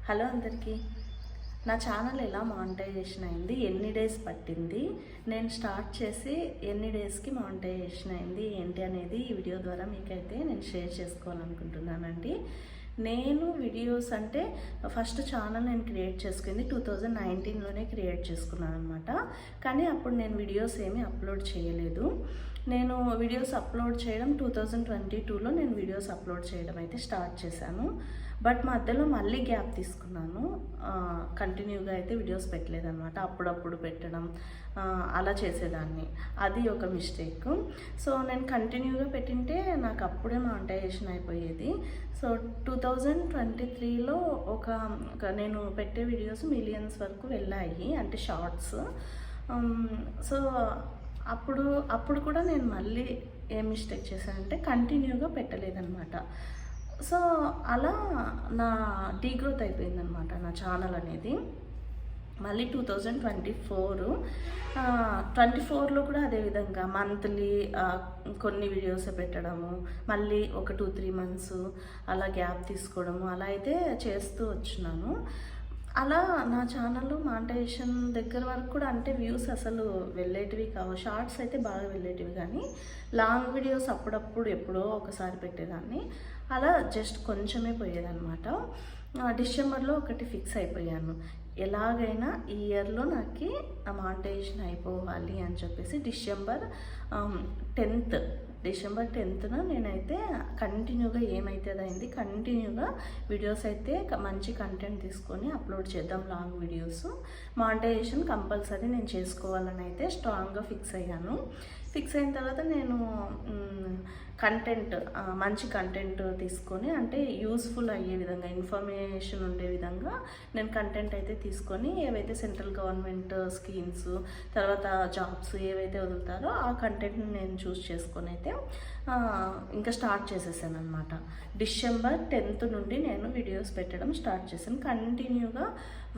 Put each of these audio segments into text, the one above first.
Hello అందరికీ. నా channel ఎలా మానిటైజేషన్ అయింది, ఎన్ని డేస్ పట్టింది, నేను స్టార్ట్ చేసి ఎన్ని డేస్కి మానిటైజేషన్ అయింది ఏంటి అనేది ఈ వీడియో ద్వారా మీకైతే నేను షేర్ చేసుకోవాలనుకుంటున్నానండి. నేను వీడియోస్ అంటే ఫస్ట్ ఛానల్ నేను క్రియేట్ చేసుకుంది 2019లోనే క్రియేట్ చేసుకున్నాను అనమాట. కానీ అప్పుడు నేను వీడియోస్ ఏమీ అప్లోడ్ చేయలేదు. నేను వీడియోస్ అప్లోడ్ చేయడం 2022లో నేను వీడియోస్ అప్లోడ్ చేయడం అయితే స్టార్ట్ చేశాను. బట్ మధ్యలో మళ్ళీ గ్యాప్ తీసుకున్నాను. కంటిన్యూగా అయితే వీడియోస్ పెట్టలేదన్నమాట. అప్పుడప్పుడు పెట్టడం అలా చేసేదాన్ని. అది ఒక మిస్టేక్. సో నేను కంటిన్యూగా పెట్టింటే నాకు అప్పుడే మానిటైజేషన్ అయిపోయేది. సో 2023లో ఒక నేను పెట్టే వీడియోస్ మిలియన్స్ వరకు వెళ్ళాయి, అంటే షార్ట్స్. సో అప్పుడు కూడా నేను మళ్ళీ ఏం మిస్టేక్ చేశానంటే కంటిన్యూగా పెట్టలేదన్నమాట. సో అలా నా డీగ్రోత్ అయిపోయిందనమాట నా ఛానల్ అనేది. మళ్ళీ 2024లో కూడా అదేవిధంగా మంత్లీ కొన్ని వీడియోస్ పెట్టడము, మళ్ళీ ఒక 2-3 మంత్స్ అలా గ్యాప్ తీసుకోవడము, అలా అయితే చేస్తూ వచ్చినాను. అలా నా ఛానల్లో మానిటైజేషన్ దగ్గర వరకు కూడా, అంటే వ్యూస్ అసలు వెళ్ళేటివి కావు. షార్ట్స్ అయితే బాగా వెళ్ళేటివి, కానీ లాంగ్ వీడియోస్ అప్పుడప్పుడు ఎప్పుడో ఒకసారి పెట్టేదాన్ని. అలా జస్ట్ కొంచెమే పోయేదన్నమాట. డిసెంబర్లో ఒకటి ఫిక్స్ అయిపోయాను, ఎలాగైనా ఈ ఇయర్లో నాకు మానిటైజేషన్ అయిపోవాలి అని చెప్పేసి డిసెంబర్ 10న నేనైతే కంటిన్యూగా ఏమైతే అయింది, కంటిన్యూగా వీడియోస్ అయితే మంచి కంటెంట్ తీసుకొని అప్లోడ్ చేద్దాం, లాంగ్ వీడియోస్. మానిటైజేషన్ కంపల్సరీ నేను చేసుకోవాలని అయితే స్ట్రాంగ్గా ఫిక్స్ అయ్యాను. ఫిక్స్ అయిన తర్వాత నేను మంచి కంటెంట్ తీసుకొని, అంటే యూస్ఫుల్ అయ్యే విధంగా, ఇన్ఫర్మేషన్ ఉండే విధంగా నేను కంటెంట్ అయితే తీసుకొని, ఏవైతే సెంట్రల్ గవర్నమెంట్ స్కీమ్స్, తర్వాత జాబ్స్ ఏవైతే వదులుతారో ఆ కంటెంట్ని నేను చూస్ చేసుకొని అయితే ఇంకా స్టార్ట్ చేసేసాను అనమాట. డిసెంబర్ 10th నుండి నేను వీడియోస్ పెట్టడం స్టార్ట్ చేశాను. కంటిన్యూగా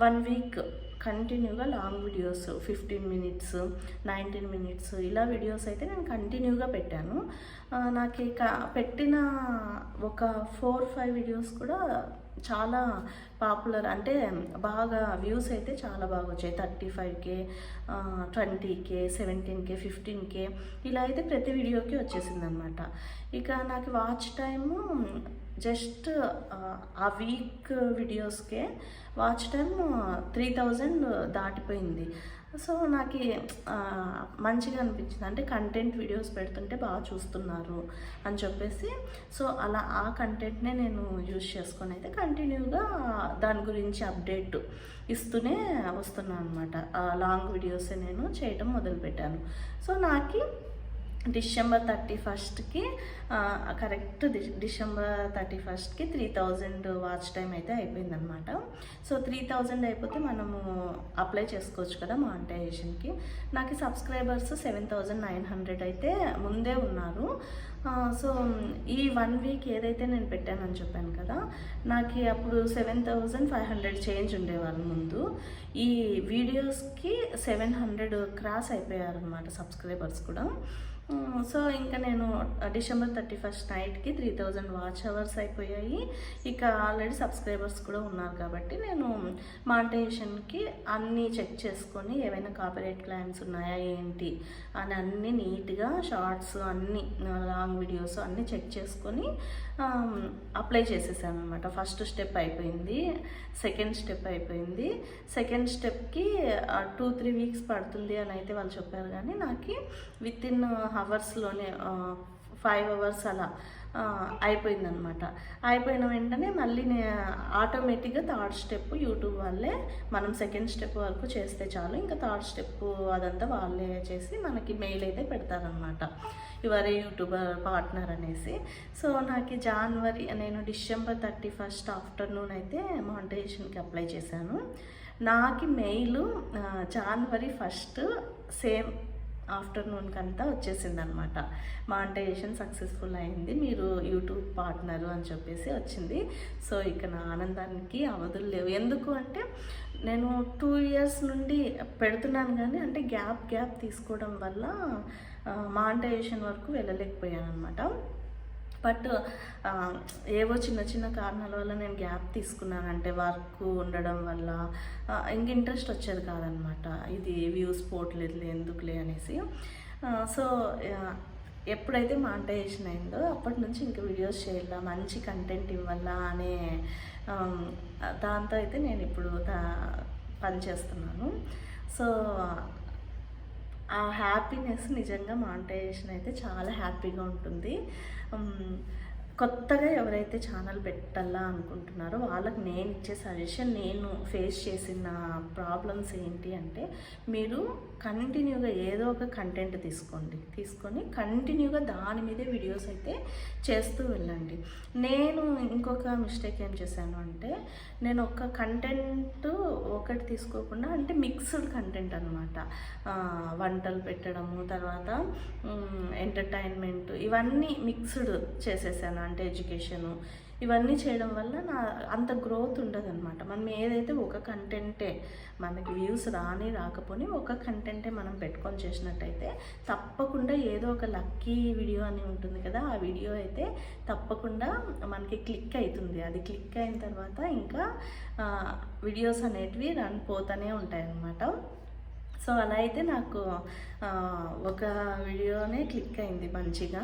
1 వీక్ కంటిన్యూగా లాంగ్ వీడియోస్ 15 minutes, 19 minutes ఇలా వీడియోస్ అయితే నేను కంటిన్యూగా పెట్టాను. నాకు పెట్టిన ఒక 4-5 వీడియోస్ కూడా చాలా పాపులర్, అంటే బాగా వ్యూస్ అయితే చాలా బాగా వచ్చాయి. 35K, 20K, 17K, 15K ఇలా అయితే ప్రతి వీడియోకి వచ్చేసింది అనమాట. ఇక నాకు వాచ్ టైము జస్ట్ ఆ వీక్ వీడియోస్కే వాచ్ టైం 3000 దాటిపోయింది. సో నాకు మంచిగా అనిపించింది, అంటే కంటెంట్ వీడియోస్ పెడుతుంటే బాగా చూస్తున్నారు అని చెప్పేసి. సో అలా ఆ కంటెంట్నే నేను యూజ్ చేసుకొని అయితే కంటిన్యూగా దాని గురించి అప్డేట్ ఇస్తూనే వస్తున్నాను అనమాట. లాంగ్ వీడియోసే నేను చేయడం మొదలుపెట్టాను. సో నాకు డిసెంబర్ 31కి కరెక్ట్ డిసెంబర్ 31కి 3000 వాచ్ టైం అయితే అయిపోయిందనమాట. సో 3000 అయిపోతే మనము అప్లై చేసుకోవచ్చు కదా మానిటైజేషన్కి. నాకు సబ్స్క్రైబర్స్ 7900 అయితే ముందే ఉన్నారు. సో ఈ 1 వీక్ ఏదైతే నేను పెట్టానని చెప్పాను కదా, నాకు అప్పుడు 7500 చేంజ్ ఉండేవాళ్ళు ముందు. ఈ వీడియోస్కి 700 క్రాస్ అయిపోయారు అనమాట సబ్స్క్రైబర్స్ కూడా. సో ఇంకా నేను డిసెంబర్ 31st నైట్కి 3000 వాచ్ అవర్స్ అయిపోయాయి. ఇక ఆల్రెడీ సబ్స్క్రైబర్స్ కూడా ఉన్నారు కాబట్టి నేను మానిటైజేషన్కి అన్నీ చెక్ చేసుకొని, ఏవైనా కాపీరైట్ క్లైమ్స్ ఉన్నాయా ఏంటి అని అన్నీ నీట్గా, షార్ట్స్ అన్నీ, లాంగ్ వీడియోస్ అన్నీ చెక్ చేసుకొని అప్లై చేసేసాను అనమాట. ఫస్ట్ స్టెప్ అయిపోయింది, సెకండ్ స్టెప్ అయిపోయింది. సెకండ్ స్టెప్కి 2-3 వీక్స్ పడుతుంది అని అయితే వాళ్ళు చెప్పారు, కానీ నాకు వితిన్ అవర్స్లోనే 5 hours అలా అయిపోయిందనమాట. అయిపోయిన వెంటనే మళ్ళీ ఆటోమేటిక్గా థర్డ్ స్టెప్ యూట్యూబ్ వాళ్ళే, మనం సెకండ్ స్టెప్ వరకు చేస్తే చాలు, ఇంకా థర్డ్ స్టెప్ అదంతా వాళ్ళే చేసి మనకి మెయిల్ అయితే పెడతారనమాట, యువరే యూట్యూబర్ పార్ట్నర్ అనేసి. సో నాకు నేను డిసెంబర్ 31st ఆఫ్టర్నూన్ అయితే మానిటైజేషన్కి అప్లై చేశాను. నాకు మెయిల్ జనవరి 1st సేమ్ ఆఫ్టర్నూన్కి అంతా వచ్చేసింది అనమాట. మానిటైజేషన్ సక్సెస్ఫుల్ అయింది, మీరు యూట్యూబ్ పార్ట్నరు అని చెప్పేసి వచ్చింది. సో ఇక నా ఆనందానికి అవధులు లేవు. ఎందుకు అంటే నేను 2 years నుండి పెడుతున్నాను, కానీ అంటే గ్యాప్ తీసుకోవడం వల్ల మానిటైజేషన్ వరకు వెళ్ళలేకపోయాను అనమాట. బట్ ఏవో చిన్న చిన్న కారణాల వల్ల నేను గ్యాప్ తీసుకున్నాను. అంటే వర్క్ ఉండడం వల్ల ఇంక ఇంట్రెస్ట్ వచ్చేది కాదనమాట. ఇది వ్యూస్ పోవట్లేదులే ఎందుకులే అనేసి. సో ఎప్పుడైతే మానిటైజేషన్ అయిందో అప్పటి నుంచి ఇంక వీడియోస్ చేయాలా, మంచి కంటెంట్ ఇవ్వాలా అనే దాంతో అయితే నేను ఇప్పుడు పని చేస్తున్నాను. సో ఆ హ్యాపీనెస్ నిజంగా మానిటైజేషన్ అయితే చాలా హ్యాపీగా ఉంటుంది. కొత్తగా ఎవరైతే ఛానల్ పెట్టాలా అనుకుంటున్నారో వాళ్ళకి నేను ఇచ్చే సజెషన్, నేను ఫేస్ చేసిన ప్రాబ్లమ్స్ ఏంటి అంటే, మీరు కంటిన్యూగా ఏదో ఒక కంటెంట్ తీసుకొని కంటిన్యూగా దాని మీదే వీడియోస్ అయితే చేస్తూ వెళ్ళండి. నేను ఇంకొక మిస్టేక్ ఏం చేశాను అంటే, నేను ఒక కంటెంట్ ఒకటి తీసుకోకుండా, అంటే మిక్స్డ్ కంటెంట్ అనమాట. వంటలు పెట్టడము, తర్వాత ఎంటర్టైన్మెంట్, ఇవన్నీ మిక్స్డ్ చేసేసాను. అంటే ఎడ్యుకేషను, ఇవన్నీ చేయడం వల్ల అంత గ్రోత్ ఉండదన్నమాట. మనం ఏదైతే ఒక కంటెంటే, మనకి వ్యూస్ రాకపోని ఒక కంటెంటే మనం పెట్టుకొని చేసినట్టయితే తప్పకుండా ఏదో ఒక లక్కీ వీడియో అని ఉంటుంది కదా, ఆ వీడియో అయితే తప్పకుండా మనకి క్లిక్ అవుతుంది. అది క్లిక్ అయిన తర్వాత ఇంకా వీడియోస్ అనేటివి రన్ పోతూనే ఉంటాయి అన్నమాట. సో అలా అయితే నాకు ఒక వీడియోనే క్లిక్ అయింది మంచిగా,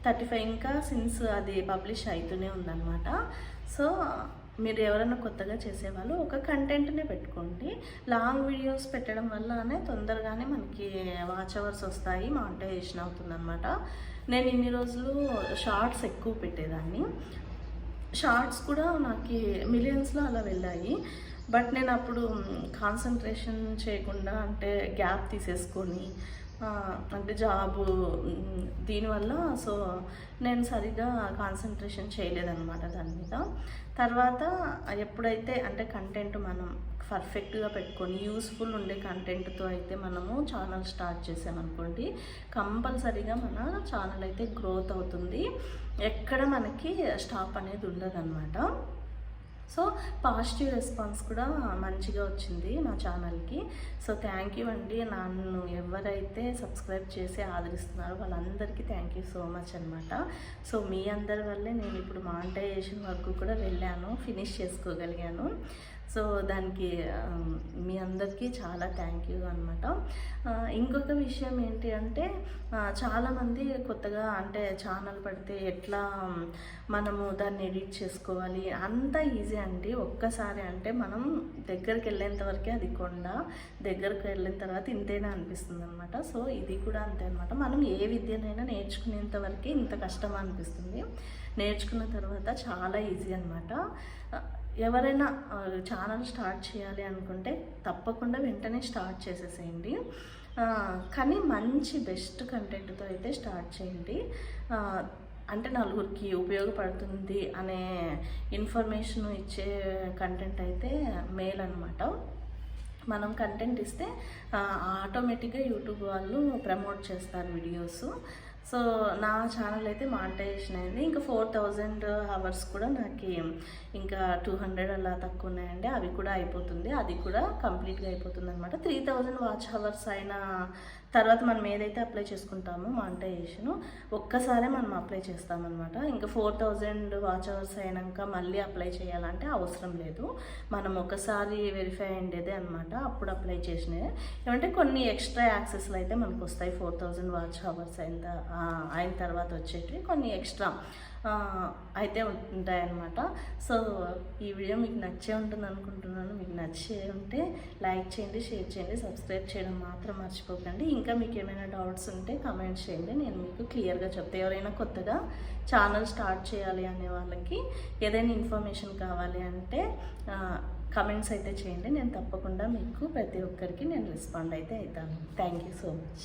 35 ఇంకా సిన్స్ అది పబ్లిష్ అవుతూనే ఉందన్నమాట. సో మీరు ఎవరైనా కొత్తగా చేసేవాళ్ళు ఒక కంటెంట్నే పెట్టుకోండి. లాంగ్ వీడియోస్ పెట్టడం వల్లనే తొందరగానే మనకి వాచ్ అవర్స్ వస్తాయి, మానిటైజేషన్ అవుతుందన్నమాట. నేను ఇన్ని రోజులు షార్ట్స్ ఎక్కువ పెట్టేదాన్ని. షార్ట్స్ కూడా నాకు మిలియన్స్లో అలా వెళ్ళాయి. బట్ నేను అప్పుడు కాన్సన్ట్రేషన్ చేయకుండా, అంటే గ్యాప్ తీసేసుకొని, అంటే జాబు దీనివల్ల సో నేను సరిగ్గా కాన్సన్ట్రేషన్ చేయలేదన్నమాట దాని మీద. తర్వాత ఎప్పుడైతే అంటే కంటెంట్ మనం పర్ఫెక్ట్గా పెట్టుకొని యూస్ఫుల్ ఉండే కంటెంట్తో అయితే మనము ఛానల్ స్టార్ట్ చేసామనుకోండి, కంపల్సరీగా మన ఛానల్ అయితే గ్రోత్ అవుతుంది. ఎక్కడ మనకి స్టాప్ అనేది ఉండదన్నమాట. సో పాజిటివ్ రెస్పాన్స్ కూడా మంచిగా వచ్చింది నా ఛానల్కి. సో థ్యాంక్ యూ అండి. నన్ను ఎవరైతే సబ్స్క్రైబ్ చేసి ఆదరిస్తున్నారో వాళ్ళందరికీ థ్యాంక్ యూ సో మచ్ అనమాట. సో మీ అందరి వల్లే నేను ఇప్పుడు మానిటైజేషన్ వరకు కూడా వెళ్ళాను, ఫినిష్ చేసుకోగలిగాను. సో దానికి మీ అందరికీ చాలా థ్యాంక్ యూ అనమాట. ఇంకొక విషయం ఏంటి అంటే, చాలామంది కొత్తగా అంటే ఛానల్ పడితే ఎట్లా మనము దాన్ని ఎడిట్ చేసుకోవాలి, అంత ఈజీ అండి. ఒక్కసారి అంటే మనం దగ్గరికి వెళ్ళేంత వరకే అది కొండ, దగ్గరికి వెళ్ళిన తర్వాత ఇంతేనా అనిపిస్తుంది అనమాట. సో ఇది కూడా అంతే అనమాట. మనం ఏ విద్యనైనా నేర్చుకునేంత వరకే ఇంత కష్టం అనిపిస్తుంది, నేర్చుకున్న తర్వాత చాలా ఈజీ అనమాట. ఎవరైనా ఛానల్ స్టార్ట్ చేయాలి అనుకుంటే తప్పకుండా వెంటనే స్టార్ట్ చేసేసేయండి. కానీ మంచి బెస్ట్ కంటెంట్తో అయితే స్టార్ట్ చేయండి. అంటే నలుగురికి ఉపయోగపడుతుంది అనే ఇన్ఫర్మేషన్ ఇచ్చే కంటెంట్ అయితే మేల్ అనమాట. మనం కంటెంట్ ఇస్తే ఆటోమేటిక్గా యూట్యూబ్ వాళ్ళు ప్రమోట్ చేస్తారు వీడియోస్. సో నా ఛానల్ అయితే మానిటైజేషన్ అయింది. ఇంకా 4000 అవర్స్ కూడా నాకు ఇంకా 200 అలా తక్కువ ఉన్నాయండి, అవి కూడా అయిపోతుంది. అది కూడా కంప్లీట్గా అయిపోతుంది అనమాట. 3000 వాచ్ అవర్స్ అయిన తర్వాత మనం ఏదైతే అప్లై చేసుకుంటామో మానిటైజేషన్ ఒక్కసారే మనం అప్లై చేస్తామన్నమాట. ఇంకా 4000 వాచ్ అవర్స్ అయినాక మళ్ళీ అప్లై చేయాలంటే అవసరం లేదు. మనం ఒకసారి వెరిఫై అయ్యేదే అనమాట, అప్పుడు అప్లై చేసినవి. ఏమంటే కొన్ని ఎక్స్ట్రా యాక్సెస్లు అయితే మనకు వస్తాయి 4000 వాచ్ అవర్స్ అయిన తర్వాత వచ్చేటివి కొన్ని ఎక్స్ట్రా అయితే ఉంటాయన్నమాట. సో ఈ వీడియో మీకు నచ్చే ఉంటుంది అనుకుంటున్నాను. మీకు నచ్చే ఉంటే లైక్ చేయండి, షేర్ చేయండి, సబ్స్క్రైబ్ చేయడం మాత్రం మర్చిపోకండి. ఇంకా మీకు ఏమైనా డౌట్స్ ఉంటే కామెంట్ చేయండి, నేను మీకు క్లియర్గా చెప్తాను. ఎవరైనా కొత్తగా ఛానల్ స్టార్ట్ చేయాలి అనే వాళ్ళకి ఏదైనా ఇన్ఫర్మేషన్ కావాలి అంటే కమెంట్స్ అయితే చేయండి. నేను తప్పకుండా మీకు ప్రతి ఒక్కరికి నేను రెస్పాండ్ అయితే అవుతాను. Thank you so much.